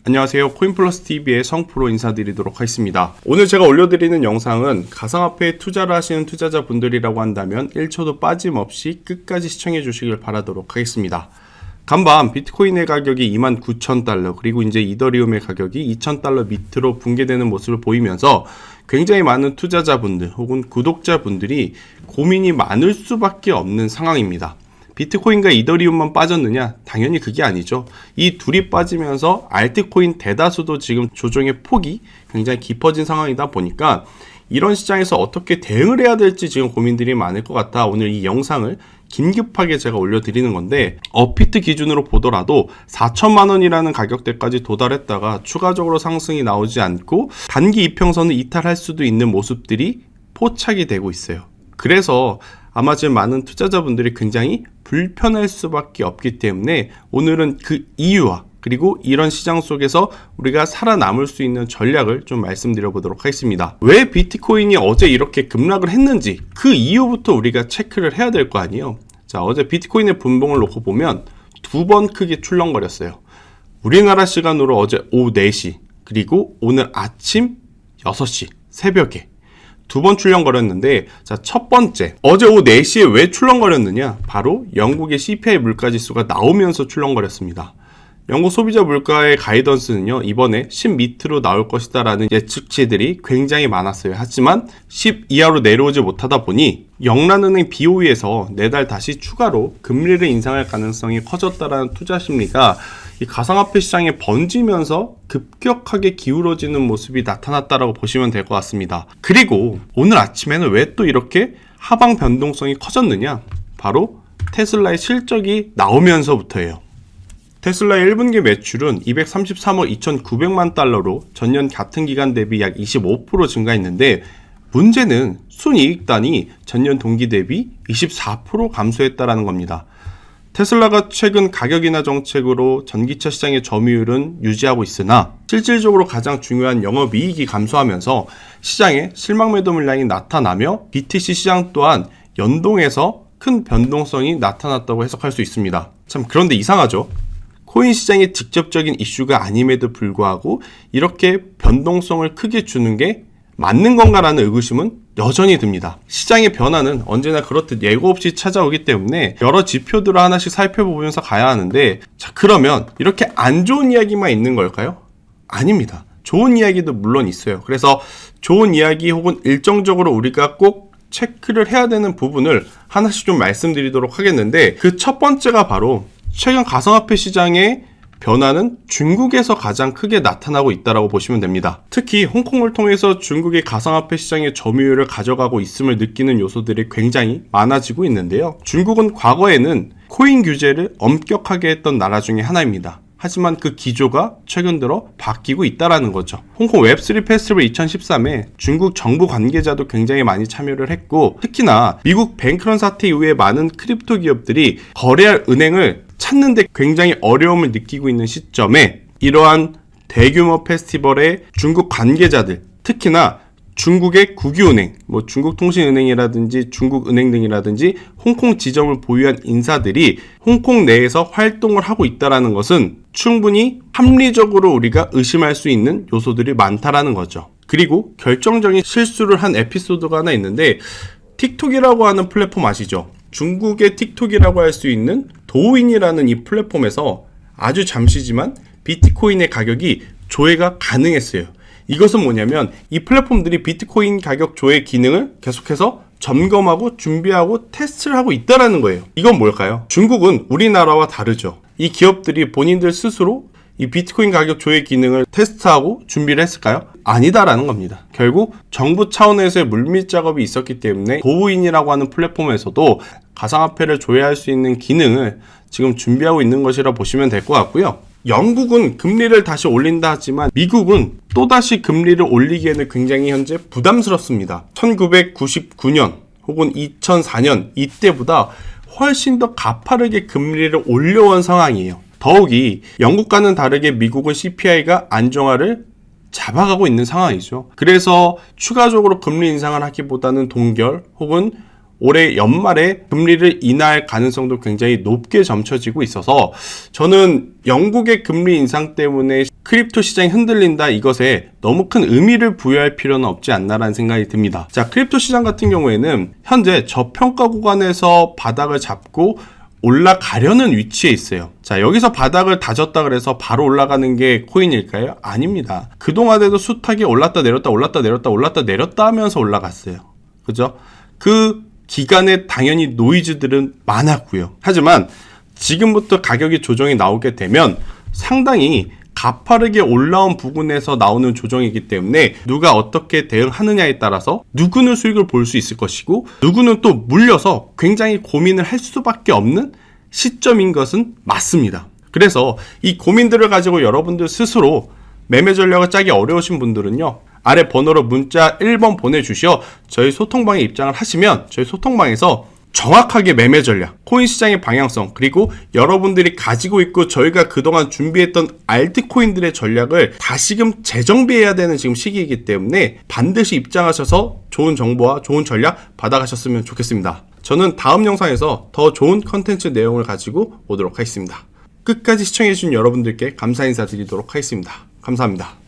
안녕하세요. 코인플러스TV의 성프로 인사드리도록 하겠습니다. 오늘 제가 올려드리는 영상은 가상화폐에 투자를 하시는 투자자분들이라고 한다면 1초도 빠짐없이 끝까지 시청해 주시길 바라도록 하겠습니다. 간밤 비트코인의 가격이 29,000달러 그리고 이제 이더리움의 가격이 2,000달러 밑으로 붕괴되는 모습을 보이면서 굉장히 많은 투자자분들 혹은 구독자분들이 고민이 많을 수밖에 없는 상황입니다. 비트코인과 이더리움만 빠졌느냐? 당연히 그게 아니죠. 이 둘이 빠지면서 알트코인 대다수도 지금 조정의 폭이 굉장히 깊어진 상황이다 보니까 이런 시장에서 어떻게 대응을 해야 될지 지금 고민들이 많을 것 같아 오늘 이 영상을 긴급하게 제가 올려드리는 건데, 업비트 기준으로 보더라도 4천만 원이라는 가격대까지 도달했다가 추가적으로 상승이 나오지 않고 단기 이평선을 이탈할 수도 있는 모습들이 포착이 되고 있어요. 그래서 아마 지금 많은 투자자분들이 굉장히 불편할 수밖에 없기 때문에 오늘은 그 이유와 그리고 이런 시장 속에서 우리가 살아남을 수 있는 전략을 좀 말씀드려 보도록 하겠습니다. 왜 비트코인이 어제 이렇게 급락을 했는지 그 이유부터 우리가 체크를 해야 될 거 아니에요. 자, 어제 비트코인의 분봉을 놓고 보면 두 번 크게 출렁거렸어요. 우리나라 시간으로 어제 오후 4시 그리고 오늘 아침 6시 새벽에 두 번 출렁거렸는데, 자, 첫 번째, 어제 오후 4시에 왜 출렁거렸느냐? 바로 영국의 CPI 물가지수가 나오면서 출렁거렸습니다. 영국 소비자 물가의 가이던스는요, 이번에 10 밑으로 나올 것이다 라는 예측치들이 굉장히 많았어요. 하지만 10 이하로 내려오지 못하다 보니 영란은행 BOE에서 내달 다시 추가로 금리를 인상할 가능성이 커졌다라는 투자 심리가 이 가상화폐 시장에 번지면서 급격하게 기울어지는 모습이 나타났다라고 보시면 될 것 같습니다. 그리고 오늘 아침에는 왜 또 이렇게 하방 변동성이 커졌느냐? 바로 테슬라의 실적이 나오면서부터예요. 테슬라의 1분기 매출은 233억 2,900만 달러로 전년 같은 기간 대비 약 25% 증가했는데, 문제는 순이익단이 전년 동기 대비 24% 감소했다라는 겁니다. 테슬라가 최근 가격 인하 정책으로 전기차 시장의 점유율은 유지하고 있으나 실질적으로 가장 중요한 영업이익이 감소하면서 시장에 실망 매도 물량이 나타나며 BTC 시장 또한 연동해서 큰 변동성이 나타났다고 해석할 수 있습니다. 참, 그런데 이상하죠? 코인 시장의 직접적인 이슈가 아님에도 불구하고 이렇게 변동성을 크게 주는 게 맞는 건가라는 의구심은 여전히 듭니다. 시장의 변화는 언제나 그렇듯 예고 없이 찾아오기 때문에 여러 지표들을 하나씩 살펴보면서 가야 하는데, 자, 그러면 이렇게 안 좋은 이야기만 있는 걸까요? 아닙니다. 좋은 이야기도 물론 있어요. 그래서 좋은 이야기 혹은 일정적으로 우리가 꼭 체크를 해야 되는 부분을 하나씩 좀 말씀드리도록 하겠는데, 그 첫 번째가 바로 최근 가상화폐 시장의 변화는 중국에서 가장 크게 나타나고 있다고 보시면 됩니다. 특히 홍콩을 통해서 중국의 가상화폐 시장의 점유율을 가져가고 있음을 느끼는 요소들이 굉장히 많아지고 있는데요. 중국은 과거에는 코인 규제를 엄격하게 했던 나라 중에 하나입니다. 하지만 그 기조가 최근 들어 바뀌고 있다는 거죠. 홍콩 웹3 페스티벌 2013에 중국 정부 관계자도 굉장히 많이 참여를 했고, 특히나 미국 뱅크런 사태 이후에 많은 크립토 기업들이 거래할 은행을 찾는데 굉장히 어려움을 느끼고 있는 시점에 이러한 대규모 페스티벌의 중국 관계자들, 특히나 중국의 국유은행, 중국통신은행이라든지 중국은행 등이라든지 홍콩 지점을 보유한 인사들이 홍콩 내에서 활동을 하고 있다는 것은 충분히 합리적으로 우리가 의심할 수 있는 요소들이 많다라는 거죠. 그리고 결정적인 실수를 한 에피소드가 하나 있는데, 틱톡이라고 하는 플랫폼 아시죠? 중국의 틱톡이라고 할 수 있는 도우인이라는 이 플랫폼에서 아주 잠시지만 비트코인의 가격이 조회가 가능했어요. 이것은 뭐냐면 이 플랫폼들이 비트코인 가격 조회 기능을 계속해서 점검하고 준비하고 테스트를 하고 있다는 거예요. 이건 뭘까요? 중국은 우리나라와 다르죠. 이 기업들이 본인들 스스로 이 비트코인 가격 조회 기능을 테스트하고 준비를 했을까요? 아니다라는 겁니다. 결국 정부 차원에서의 물밑 작업이 있었기 때문에 도우인이라고 하는 플랫폼에서도 가상화폐를 조회할 수 있는 기능을 지금 준비하고 있는 것이라 보시면 될 것 같고요. 영국은 금리를 다시 올린다 하지만 미국은 또다시 금리를 올리기에는 굉장히 현재 부담스럽습니다. 1999년 혹은 2004년 이때보다 훨씬 더 가파르게 금리를 올려온 상황이에요. 더욱이 영국과는 다르게 미국은 CPI가 안정화를 잡아가고 있는 상황이죠. 그래서 추가적으로 금리 인상을 하기보다는 동결 혹은 올해 연말에 금리를 인하할 가능성도 굉장히 높게 점쳐지고 있어서 저는 영국의 금리 인상 때문에 크립토 시장이 흔들린다 이것에 너무 큰 의미를 부여할 필요는 없지 않나라는 생각이 듭니다. 자, 크립토 시장 같은 경우에는 현재 저평가 구간에서 바닥을 잡고 올라가려는 위치에 있어요. 자, 여기서 바닥을 다졌다 그래서 바로 올라가는 게 코인일까요? 아닙니다. 그동안에도 숱하게 올랐다 내렸다 올랐다 내렸다 올랐다 내렸다 하면서 올라갔어요. 그죠? 그 기간에 당연히 노이즈들은 많았고요. 하지만 지금부터 가격이 조정이 나오게 되면 상당히 가파르게 올라온 부분에서 나오는 조정이기 때문에 누가 어떻게 대응하느냐에 따라서 누구는 수익을 볼 수 있을 것이고 누구는 또 물려서 굉장히 고민을 할 수밖에 없는 시점인 것은 맞습니다. 그래서 이 고민들을 가지고 여러분들 스스로 매매 전략을 짜기 어려우신 분들은요, 아래 번호로 문자 1번 보내주시어 저희 소통방에 입장을 하시면 저희 소통방에서 정확하게 매매 전략, 코인 시장의 방향성, 그리고 여러분들이 가지고 있고 저희가 그동안 준비했던 알트코인들의 전략을 다시금 재정비해야 되는 지금 시기이기 때문에 반드시 입장하셔서 좋은 정보와 좋은 전략 받아가셨으면 좋겠습니다. 저는 다음 영상에서 더 좋은 컨텐츠 내용을 가지고 오도록 하겠습니다. 끝까지 시청해주신 여러분들께 감사 인사드리도록 하겠습니다. 감사합니다.